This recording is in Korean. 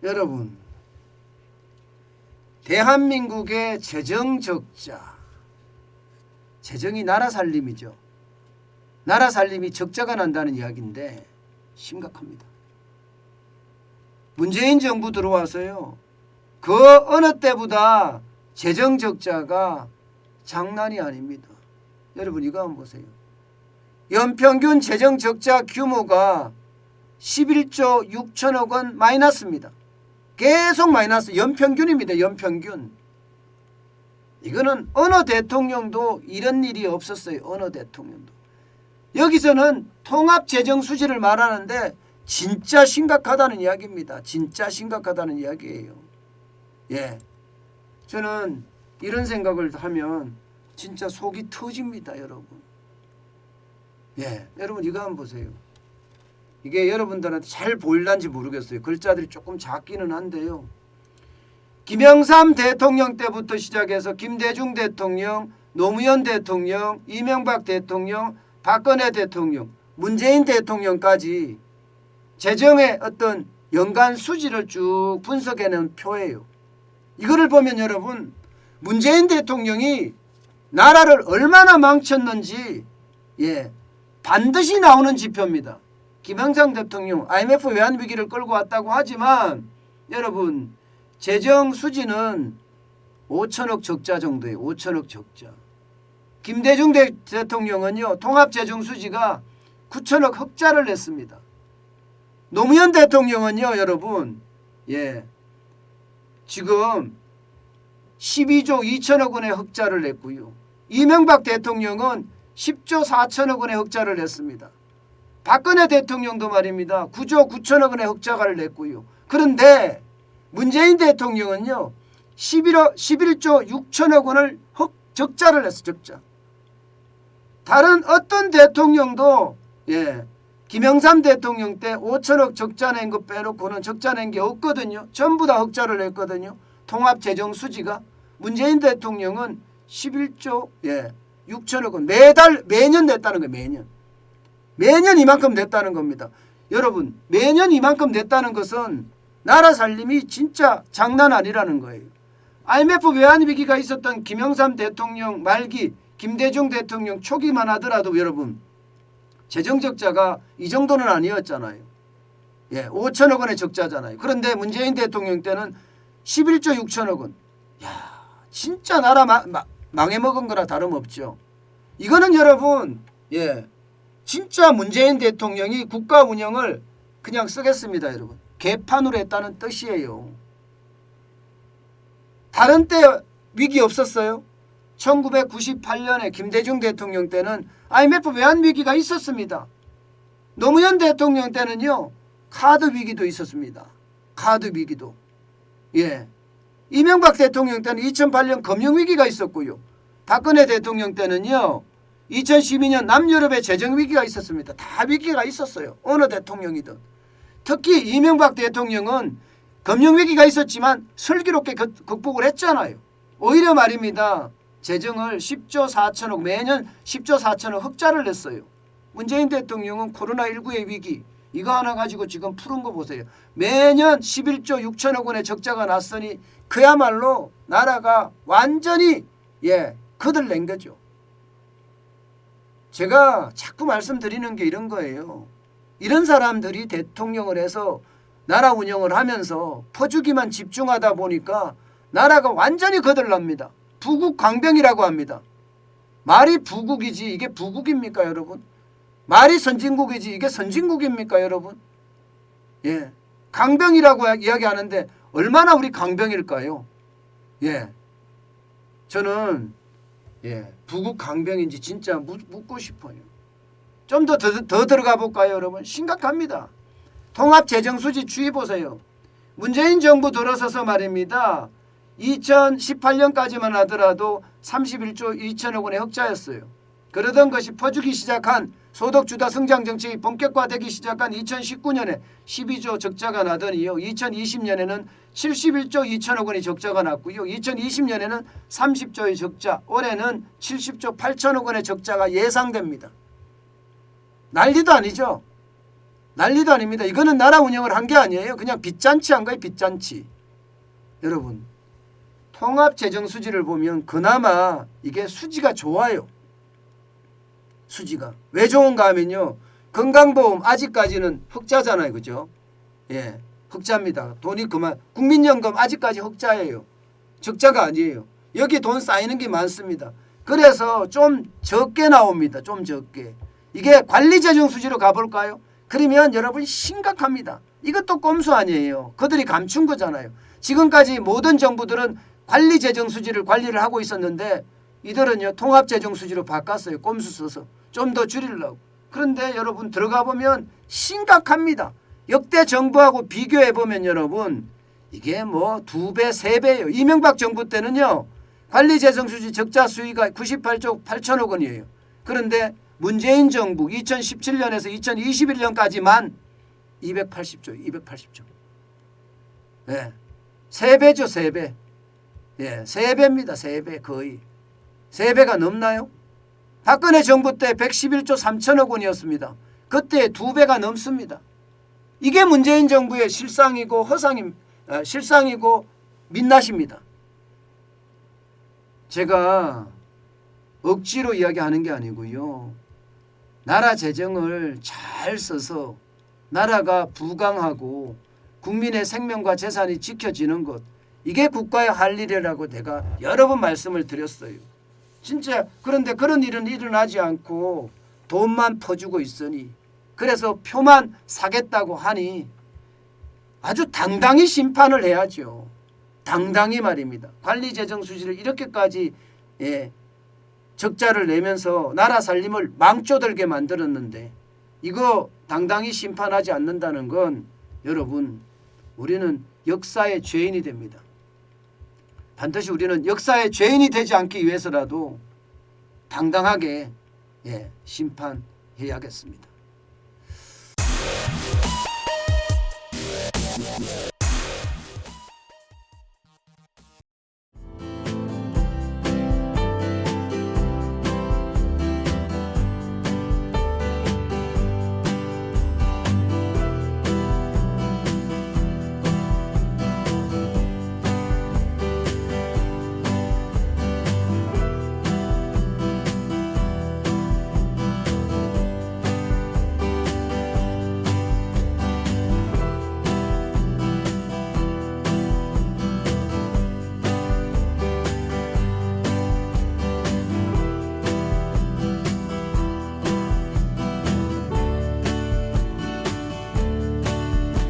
여러분, 대한민국의 재정 적자, 재정이 나라 살림이죠. 나라 살림이 적자가 난다는 이야기인데 심각합니다. 문재인 정부 들어와서요, 그 어느 때보다 재정 적자가 장난이 아닙니다. 여러분 이거 한번 보세요. 연평균 재정 적자 규모가 11조 6천억 원 마이너스입니다. 계속 마이너스, 연평균입니다. 연평균. 이거는 어느 대통령도 이런 일이 없었어요. 어느 대통령도. 여기서는 통합재정수지를 말하는데 진짜 심각하다는 이야기입니다. 진짜 심각하다는 이야기예요. 예, 저는 이런 생각을 하면 진짜 속이 터집니다. 여러분. 예, 여러분 이거 한번 보세요. 이게 여러분들한테 잘 보일란지 모르겠어요. 글자들이 조금 작기는 한데요. 김영삼 대통령 때부터 시작해서 김대중 대통령, 노무현 대통령, 이명박 대통령, 박근혜 대통령, 문재인 대통령까지 재정의 어떤 연간 수지를 쭉 분석해낸 표예요. 이거를 보면 여러분, 문재인 대통령이 나라를 얼마나 망쳤는지 반드시 나오는 지표입니다. 김영삼 대통령 IMF 외환위기를 끌고 왔다고 하지만 여러분, 재정 수지는 5천억 적자 정도예요. 5천억 적자. 김대중 대통령은요, 통합재정 수지가 9천억 흑자를 냈습니다. 노무현 대통령은요, 여러분, 지금 12조 2천억 원의 흑자를 냈고요. 이명박 대통령은 10조 4천억 원의 흑자를 냈습니다. 박근혜 대통령도 말입니다. 9조 9천억 원의 흑자를 냈고요. 그런데 문재인 대통령은요, 11조 6천억 원을 적자를 냈어요. 적자. 다른 어떤 대통령도 김영삼 대통령 때 5천억 적자 낸 거 빼놓고는 적자 낸 게 없거든요. 전부 다 흑자를 냈거든요. 통합재정 수지가. 문재인 대통령은 11조 6천억 원 매년 냈다는 거예요. 매년 이만큼 냈다는 겁니다. 여러분, 매년 이만큼 냈다는 것은 나라 살림이 진짜 장난 아니라는 거예요. IMF 외환위기가 있었던 김영삼 대통령 말기, 김대중 대통령 초기만 하더라도 여러분, 재정적자가 이 정도는 아니었잖아요. 5천억 원의 적자잖아요. 그런데 문재인 대통령 때는 11조 6천억 원. 야, 진짜 나라 망해먹은 거나 다름없죠. 이거는 여러분, 진짜 문재인 대통령이 국가 운영을 그냥 쓰겠습니다. 여러분, 개판으로 했다는 뜻이에요. 다른 때 위기 없었어요? 1998년에 김대중 대통령 때는 IMF 외환위기가 있었습니다. 노무현 대통령 때는요, 카드 위기도 있었습니다. 카드 위기도. 이명박 대통령 때는 2008년 금융위기가 있었고요. 박근혜 대통령 때는요, 2012년 남유럽의 재정위기가 있었습니다. 다 위기가 있었어요. 어느 대통령이든. 특히 이명박 대통령은 금융위기가 있었지만 슬기롭게 극복을 했잖아요. 오히려 말입니다. 재정을 10조 4천억, 매년 10조 4천억 흑자를 냈어요. 문재인 대통령은 코로나19의 위기, 이거 하나 가지고 지금 푸른 거 보세요. 매년 11조 6천억 원의 적자가 났으니 그야말로 나라가 완전히 거들낸 거죠. 제가 자꾸 말씀드리는 게 이런 거예요. 이런 사람들이 대통령을 해서 나라 운영을 하면서 퍼주기만 집중하다 보니까 나라가 완전히 거들납니다. 부국 강병이라고 합니다. 말이 부국이지 이게 부국입니까 여러분? 말이 선진국이지 이게 선진국입니까 여러분? 강병이라고 이야기하는데 얼마나 우리 강병일까요? 저는 부국 강병인지 진짜 묻고 싶어요. 좀 더 들어가 볼까요 여러분? 심각합니다. 통합재정수지 추이 보세요. 문재인 정부 들어서서 말입니다. 2018년까지만 하더라도 31조 2천억 원의 흑자였어요. 그러던 것이 퍼주기 시작한 소득주도 성장정책이 본격화되기 시작한 2019년에 12조 적자가 나더니요. 2020년에는 71조 2천억 원의 적자가 났고요. 2020년에는 30조의 적자, 올해는 70조 8천억 원의 적자가 예상됩니다. 난리도 아니죠. 난리도 아닙니다. 이거는 나라 운영을 한 게 아니에요. 그냥 빚잔치 한 거예요. 빚잔치. 여러분 통합재정수지를 보면 그나마 이게 수지가 좋아요. 수지가. 왜 좋은가 하면요. 건강보험 아직까지는 흑자잖아요. 그죠? 예, 흑자입니다. 돈이 그만. 국민연금 아직까지 흑자예요. 적자가 아니에요. 여기 돈 쌓이는 게 많습니다. 그래서 좀 적게 나옵니다. 좀 적게. 이게 관리재정수지로 가볼까요? 그러면 여러분 심각합니다. 이것도 꼼수 아니에요. 그들이 감춘 거잖아요. 지금까지 모든 정부들은 관리재정수지를 관리를 하고 있었는데 이들은요 통합재정수지로 바꿨어요. 꼼수 써서 좀 더 줄이려고. 그런데 여러분 들어가 보면 심각합니다. 역대 정부하고 비교해 보면 여러분 이게 뭐 2배 3배예요. 이명박 정부 때는요 관리재정수지 적자 수위가 98조 8천억 원이에요. 그런데 문재인 정부 2017년에서 2021년까지만 280조. 네. 3배죠 3배. 예, 3배입니다. 3배 거의. 3배가 넘나요? 박근혜 정부 때 111조 3천억 원이었습니다. 그때 2배가 넘습니다. 이게 문재인 정부의 실상이고 실상이고 민낯입니다. 제가 억지로 이야기하는 게 아니고요. 나라 재정을 잘 써서 나라가 부강하고 국민의 생명과 재산이 지켜지는 것 이게 국가의 할 일이라고 내가 여러 번 말씀을 드렸어요. 진짜 그런데 그런 일은 일어나지 않고 돈만 퍼주고 있으니 그래서 표만 사겠다고 하니 아주 당당히 심판을 해야죠. 당당히 말입니다. 관리재정수지를 이렇게까지 적자를 내면서 나라 살림을 망조들게 만들었는데 이거 당당히 심판하지 않는다는 건 여러분 우리는 역사의 죄인이 됩니다. 반드시 우리는 역사의 죄인이 되지 않기 위해서라도 당당하게 심판해야겠습니다.